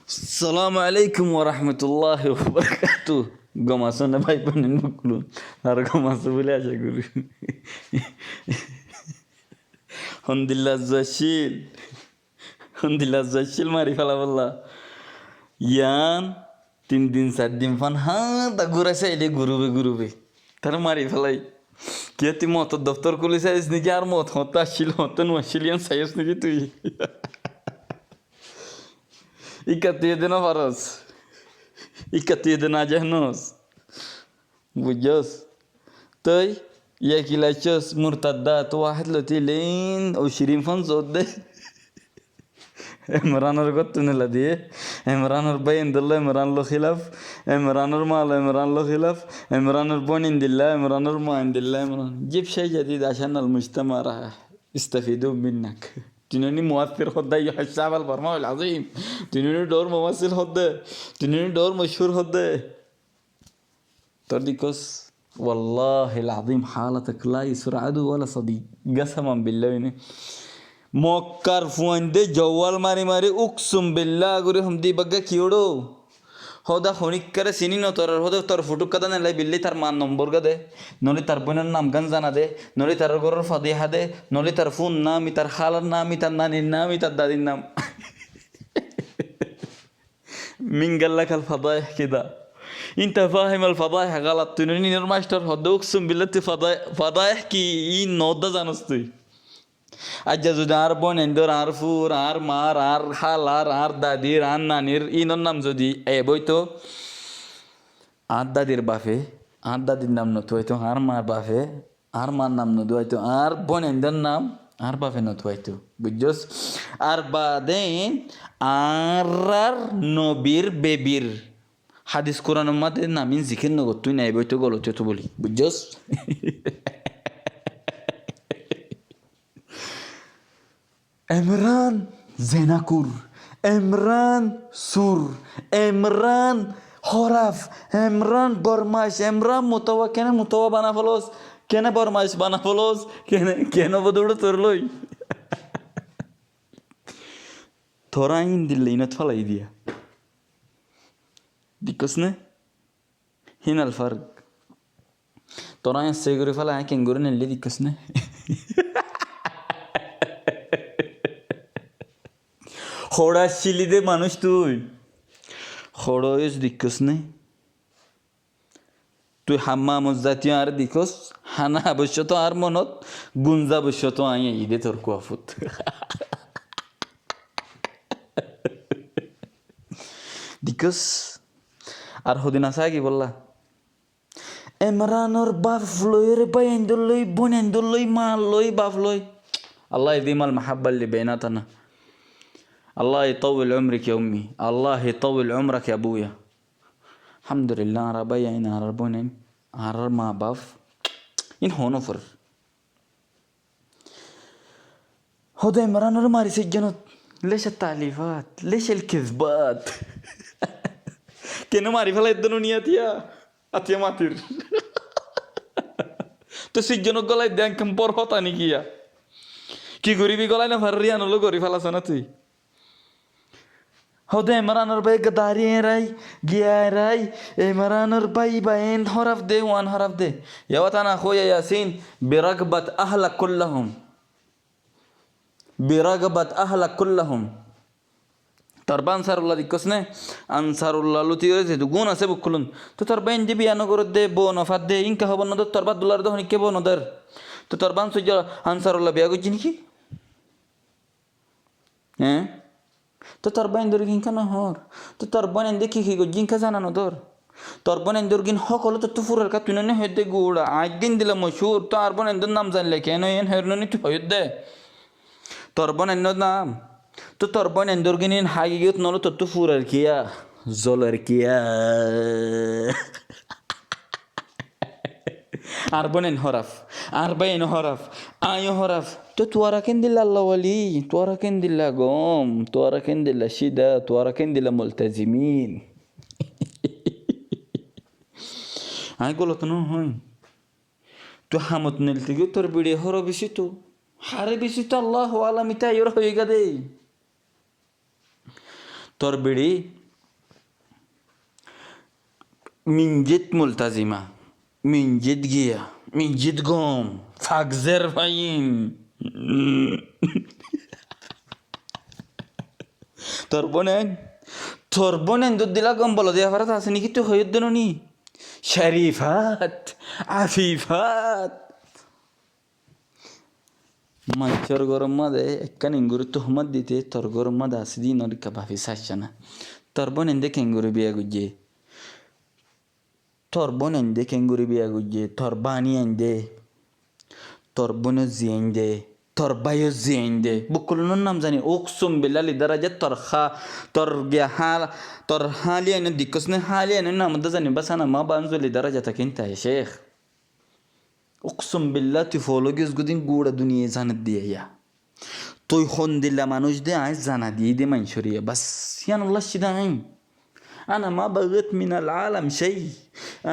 Assalamu alaikum warahmatullahi wabarakatuh. Gomasa na ভাই বোনের মুখলুন আর গমাসা বলে আশা করি হন্দিল্লা জয়শীল মারি ফেলা বললা ইয়ান 3 দিন 4 দিন ফান তা ঘুরাইছে এলে গুরুবে তার মারি ফেলাই কে তুই মত দপ্তর খুলে চাইস নাকি আর মত হতে আসছিল হতে নুয়াশিল ইয়ান চাইস নাকি তুই তুই দিনও পারস তুই দিন আজাহনস বুঝছস তুই কি লাইছস মুরতাদ্দাত ওয়াহিদ লতিলেন ও শিরিন ফান জোদে ইমরানের গতনেলা দিয়ে ইমরানের বাইন দিল্লা ইমরান লো খিলাফ ইমরানের মাল ইমরান লো খিলাফ ইমরানের বনিন দিল্লা ইমরানের মাইন দিল্লা ইমরান جيب شيء جديد عشان المجتمع راح يستفيدوا منك تنوني مؤثر خده يا الشعب البرمجي العظيم تنوني دور ممثل خده تنوني دور مشهور خده ترديكوس والله العظيم حالتك لا يسرعد ولا صديق قسما بالله মক্কার ফুয়াইন্দে জওয়াল মারি উকসুম বিল্লাহ করে হমদি বাগ্গা কিওড়ো হদা হনিকারে চিনি নতর হদা তোর ফুটুক কাদা নেলাই বিল্লি তার মান নম্বর গা দে নলি তার বোনের নাম গান জানা দে নলি তার ঘরের ফাদিহা দে নলি তার ফোন নাম তার খালার নাম তার নানির নাম তার দাদির নাম মিঙ্গাল্লা খাল ফাদাইহ কিদা انت فاهم الفضايح غلط تنوني نرماشتر هدو اقسم بالله فضايح কি ই নদা জানোস তুই আজ্জা যদি আর বোন এন্দর আর ফুর আর মার আর খালার আর দাদির আর নানির ইনর নাম যদি বইতো আর দাদির বাপে আর দাদির নাম নতু হয়তো আর মার বাপে আর মার নাম নতু হয়তো আর বোন এন্দর নাম আর বাপে নতু হয়তো বুঝছস আর বাদেন আর নবীর বেবির হাদিস কোরআন মধ্যে নামিন জিকির নগর তুই নাই বইতো গলত তো বলি বুঝছস ইমরান জেনাকুর ইমরান সুর ইমরান হরাফ ইমরান বরমাইশ ইমরান মুতাওয়া কেন মুতাওয়া বানা ফলস কেন বরমাইশ বানা ফলস কেন বদুড় তোর লই তোরা ইন দিল্লি না ফলাই দিয়া দিকস নে হিনাল ফার্ক তোরা সে করে ফেলা কেন করে নিলে দিকস নে খোড়া শিলি দে মানুষ তুই খড়স দিকস নে তুই হাম্মা মজাতীয় আর দিকস হানা অবশ্যত আর মনত গুঞ্জা অবশ্যত আই দে তোর কুয়াফুত দিকস আর হদিন আসা কি বললা ইমরানোর বাপ লই রে ভাই এন্দর লই বোন এন্দর লই মা লই বাপ লই আল্লাহ দিমাল মাহাব্বাল্লি বেনাতানা الله يطول عمرك يا أمي الله يطول عمرك يا أبويا الحمد لله ربيا إن ربنا عرر ما باف إن هونفر هذا إمران رماري سجنت ليش التعليفات ليش الكذبات كأنه ماري فلا الدنيا أتيا ماتير تسجنوا قلاي ديان كم برهوتا نيكيا كي غريبي قلاي نفريان لو غري فلا سنتي هذا إمرانر باي قداري راي جيا راي إمرانر باي باين حرف ده وان حرف ده يا وطن أخويا ياسين برغبة أهلك كلهم برغبة أهلك كلهم تربان سار الله ديكسنه أنصار الله لطيره تدعون أسبب كلن تربان جبي أنا قرد ده بو نفاد ده إنك هو بندر تربان دولار ده هنيك بو ندر تربان سجى أنصار الله بياقو جنكي তো তোর বোন দর্গিন কেন হর তো তোর বোন দেখি কি গো জিনকা জানানো দর তোর বোন দর্গিন হকলো তো তুফুরের কা তুই নে হইতে গুড়া আইদিন দিলা মশহুর তো আর বোন নাম জানলে কেন এন হেরননি তুই হইত দে তোর বোন নাম তো তোর বোন দর্গিন হাগিয়ত নলো তো তুফুরের কিয়া জলের কিয়া আর বোনেন হরাফ আর বাইন হরাফ আয় হরাফ তো তোরা কেন দিল্লা আল্লাহ ওয়ালি তোরা কেন দিল্লা গম তোরা কেন দিল্লা শিদা তোরা কেন দিল্লা মুলতাজিমিন আই গলত ন হই তো হামত নিল থেকে তোর বিড়ে হর বেশি তো হারে বেশি তো আল্লাহ আলামিতা ইর হয়ে গা দে তোর বিড়ি মিঞ্জিত মুলতাজিমা, মিঞ্জিত গিয়া, মিঞ্জিত গম, ফাগজের ফাইন। তোর বোনেন দুধ দিলা গম বলো দিয়া ফারাত আছে নাকি তুই হয়ে দিন নি শরীফাত আফিফাত মানুষের গরম মাদে একখান ইঙ্গুর তোহমত দিতে তোর গরম মাদে আসি দিন অরিকা ভাবি চাইছে না। তোর বোনেন দে কেঙ্গুরি বিয়া গুজে, তোর বোনেন দে কেঙ্গুরি বিয়া গুজে, তোর বানি আন দে, তোর বোন জিয়ান দে, তোর বায়ু জিয়ান দে, বুকুলনোর নাম জানি ওকসুম বিল্লালি দরাজা তোর গিয়া তোর হালি আইন দিকস নে হালি আইন নাম দা জানি বাসানা মা বানজলি দরাজা তা কিনতা শেখ ওকসুম বিল্লা তুই ফলো গিস গুদিন গুড়া দুনিয়া জানাত দিয়ে ইয়া তুই হন দিল্লা মানুষ দে আয় জানা দিয়ে দে মাইশরিয়া বাস ইয়ানুল্লাহ সিদাইন أنا ما بغيت من العالم شيء،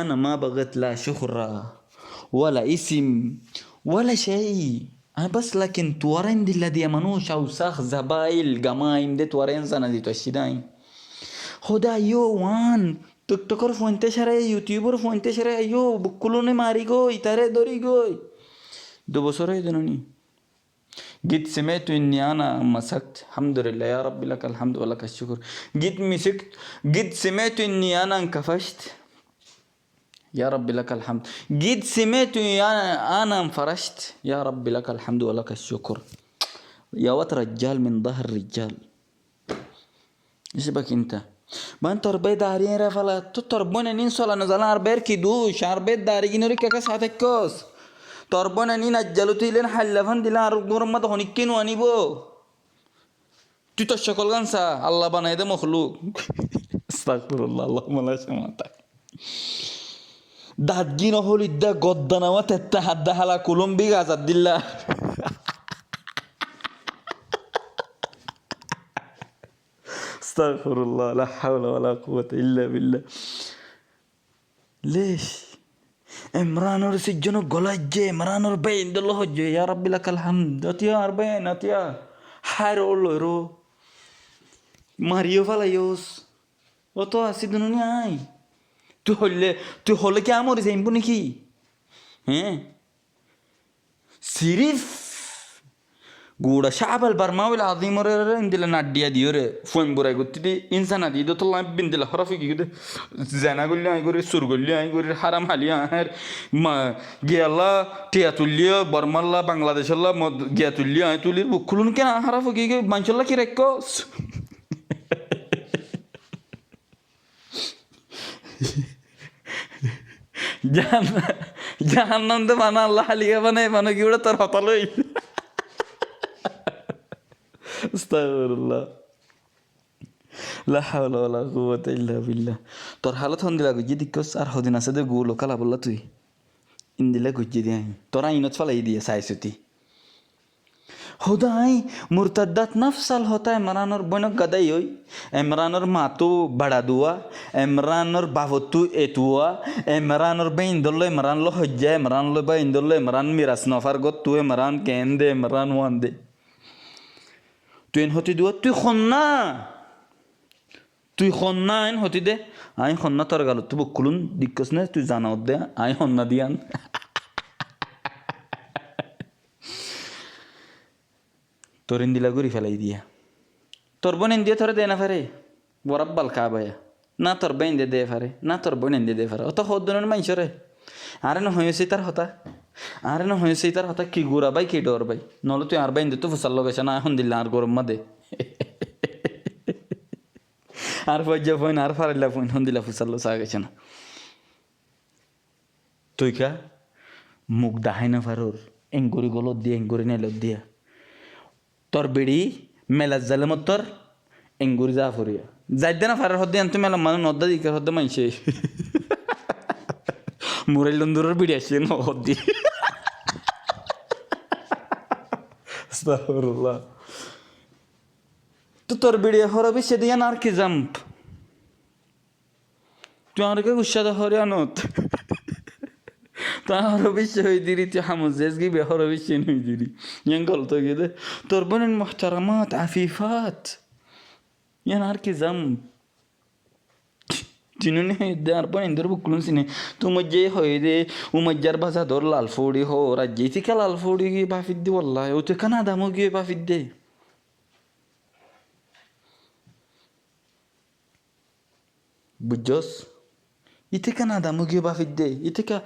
أنا ما بغيت لا شهرة ولا اسم ولا شيء، أنا بس لكن تورين دي الذي منوش أوساخ زبايل جمايم دي تورين سنة دي تشيدين خدا يو وان تكتكر فوانتشرة يوتيوبر فوانتشرة يو بكلوني ماري جوي ترى دوري جوي دو بصورة دنوني جيت سمعت إني أنا مسكت الحمد لله يا رب لك الحمد ولك الشكر جيت سمعت إني أنا انكفشت يا رب لك الحمد جيت سمعت إني أنا انفرشت يا رب لك الحمد ولك الشكر يا واد رجال من ظهر رجال إيش بك أنت ما أنت ربيت دارين رفلا تربون إن صلا نزلنا أربير كدوش أربيت داري جنوري كاس هاتكوس تربون إن أجلوتي لين حلفن دلنا أرجور ما تهونيكين وانيبو تتشكل كنسا الله بنايد مخلوق استغفر الله اللهم لا شماتك دادجين هولي دا قدنا وتتحدى على كولومبيا عزد الله استغفر الله لا حول ولا قوة إلا بالله ليش عمران رسجنو غلاجه عمران ربين دلو هجه يا رب لك الحمد اتيا 40 اتيا حيرولو ماريو فالايوس ওতো আসি দুনিয়া আই তুই হলে কি আমর যাইব নাকি হ্যাঁ সিরিফ গুড়া শাবাল বারমাউল আযীম রে ইনদিলা নাডিয়া দিও রে ফোন বুরাই গতি ইনসান আদি তো লাভ বিনদিলা হরফি কি জানা গল্লি আই করে সুর গল্লি আই করে হারাম হালিয়া আর গিয়াল্লা টিয়াতুলিয়া বর্মাল্লা বাংলাদেশল্লা গিয়াতুলিয়া আই তুলির বুকুলুন কেন হারাফ কি মানচল্লা কি রেকস জাহান্নাম তো বানা আল্লাহ হালিয়া বানাই বানা কি ওটা তোর হতালই আস্তাগফিরুল্লাহ লা হাওলা ওয়ালা কুওয়াতা ইল্লা বিল্লাহ তোর হালত হন দিলা গজি দিকস আর হদিন আছে দে গুলো কালা বললা তুই ইন্দিলা গজি দি আই তোরা ইনত ফালাই দিয়ে সাইসুতি खुदाई मुर्तद्दत नफ्सल होता है इमरान और बनो गदाई होई इमरान और मातु बड़ा दुआ इमरान और बावतु एतुआ इमरान और बेंदुल्लो इमरान लो हज्जा इमरान लो बेंदुल्लो इमरान मिरास नफर गो तू इमरान केंदे इमरान वांदे तू इन होती दुआ तू खन्ना इन होती दे आई खन्ना तोर गालो तू बुकुलुन दिक्कस ने तू जाना दे आई खन्ना दियान তোর ইন্দিলা গুড়ি ফেলাই দিয়া তোর বোন ইন্দিয়া তোরে দে না পারে বরাব্বাল কাবায়া না তোর বোন দে পারে না তোর বোন ইন্দিয়া দে পারে অত হদ্দনের মাইসরে আরে না হয়েছে তার হতা কি গুড়া বাই কি ডর বাই নলে তুই আর বাইন দে তো ফুসাল লগেছে না এখন দিল্লা আর গরম মা দে আর ফজ্জা ফোন আর ফারিল্লা ফোন হন দিল্লা ফুসাল লো চা গেছে না তুই কা মুখ দাহাই না ফারোর এঙ্গুরি গলত দিয়া এঙ্গুরি নেলত দিয়া তোর বিড়ি মেলা জালে মত তোর এঙ্গুরি যা ফুরিয়া যাইতে না ফারার হদ্দে আনতে মেলা মানে নদ্দা দিকে হদ্দে মাইছে মুরাইল লন্দুরের বিড়ি আসছে না হদ্দি আস্তাগফিরুল্লাহ তো তোর বিড়ি হরবি সেদিন আর কি জাম্প তুই আর কে গুসা দা হরিয়ানত তার অবশ্যই হয়ে দিরি তুই হামুজেস গি বেহর অবশ্যই নই দিরি ইয়াং গলত গিয়ে তোর বোনের মুহতারামাত আফিফাত ইয়ান আর কি যাম চিনুনি আর বনেন্দ্র বুকুলুন চিনে তোমার যে হয়ে দে উমজ্জার বাজা ধর লাল ফৌড়ি হো রাজ্যে থেকে লাল ফৌড়ি গিয়ে বাফির দে বললা ও তো কানা দামও গিয়ে বাফির দে বুঝছস ইতে কানা দামও গিয়ে বাফির দে ইতে কা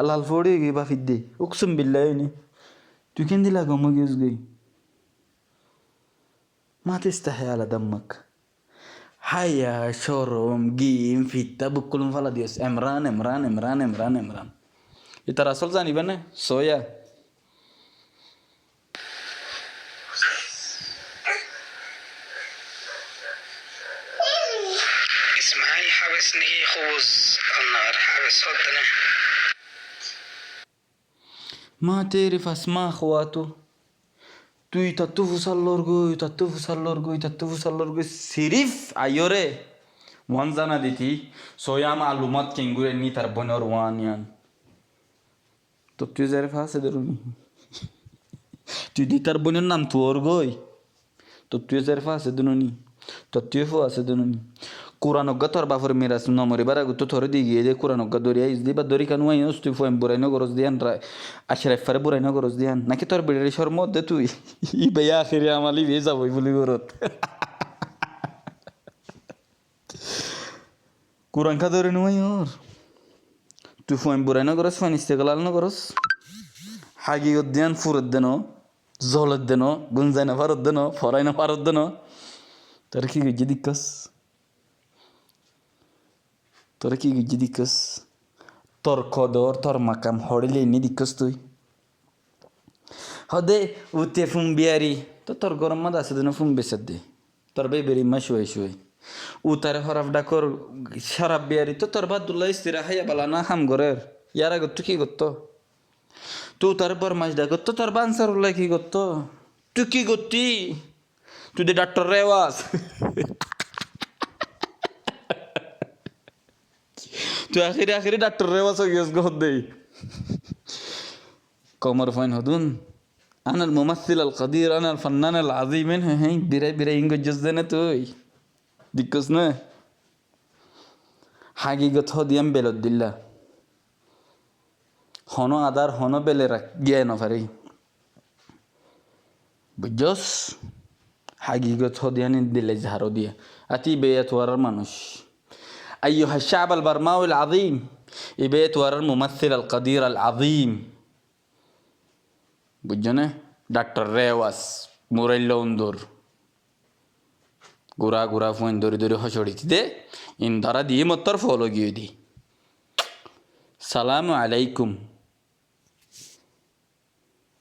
লাল ফৌড়ি গিয়ে বাফির দে উকসুম বিল্লাই নি তুই কেন দিলা গমো গিয়েস গই ما تستحي على دمك هيا شرم جيم فيتا بكلهم فلا ديوس عمران عمران عمران عمران عمران এটা রাসূল জানিবে না সোয়া اسماعيل حبسني خوز النار حبس صدنا ما تعرف اسماء اخواته তুই তত্ত্ব ফুসাল্লর গই সিরিফ আইরে ওয়ান জানা দিতি সোয়া মালুমাত কেঙ্গুরে নি তার বনর ওয়ান ইয়ান তো তুই যারে ফাসে ধরুনি তুই দি তার বোনের নাম তোর গই তো তুই যারে ফাসে ধরুনি তো তুই ফাসে ধরুনি কোরআন অজ্ঞা তোর বাপর মেরাজ নমরে বার আগত তোর দি গিয়ে দে কোরআন অজ্ঞা দরিয়া ইস দিবা দরি কানু আই তুই ফোন বুরাই নগরস দিয়ান আশরাফারে বুরাই নগরস দিয়ান নাকি তোর বেড়ে সর মধ্যে তুই ই ভাইয়া আখিরে আমালি বে যাবই বলি গরত কোরআন কা দরি নুই ওর তুই ফোন বুরাই নগরস ফোন ইস্তেগলাল নগরস হাগি উদ্যান ফুরত দেন জলত দেন গুঞ্জাই না ভারত দেন ফরাই না ভারত দেন তোর কি গিয়ে দিক্কস তোরা কি গিয়ে দিক্কস তোর কদর তোর মাকাম হড়িলে নি দিক্কস তুই হদে উতে ফুম বিয়ারি তো তোর গরম মাদ আছে দিন ফুম বেসার দে তোর বে বেরি মা শুয়ে উ তারে হরাফ ডাকর সারাপ বিয়ারি তো তোর বাদুল্লাহ ইস্তিরা হাইয়া বালা না হাম গরের ইয়ার আগত তুই কি করতো তুই তার পর মাছ ডাকত তো তোর বানসার উল্লাই কি করতো তুই কি করতি তুই দে ডাক্তার রেওয়াজ তুই আখিরি ডাক্তার রেওয়াজ হয়ে গেছ গদ দেই কমর ফাইন হদুন انا الممثل القدير انا الفنان العظيم هي বিরাই ইংরেজ দেনে তুই দিকস না হাগিগত হদিয়াম বেলত দিল্লা হন আদার হন বেলে রাখ গিয়ে নফারি বুঝছস হাগিগত হদিয়ানি দিলে ঝাড়ো দিয়া আতি বেয়াত ওয়ারার মানুষ أيها الشعب البرماوي العظيم إبيت ورا الممثل القدير العظيم بجنة دكتور ريواس موريلو اندور غورا فوين دوري هشوري تده إن دارا دي مطر فولو جيو دي سلام عليكم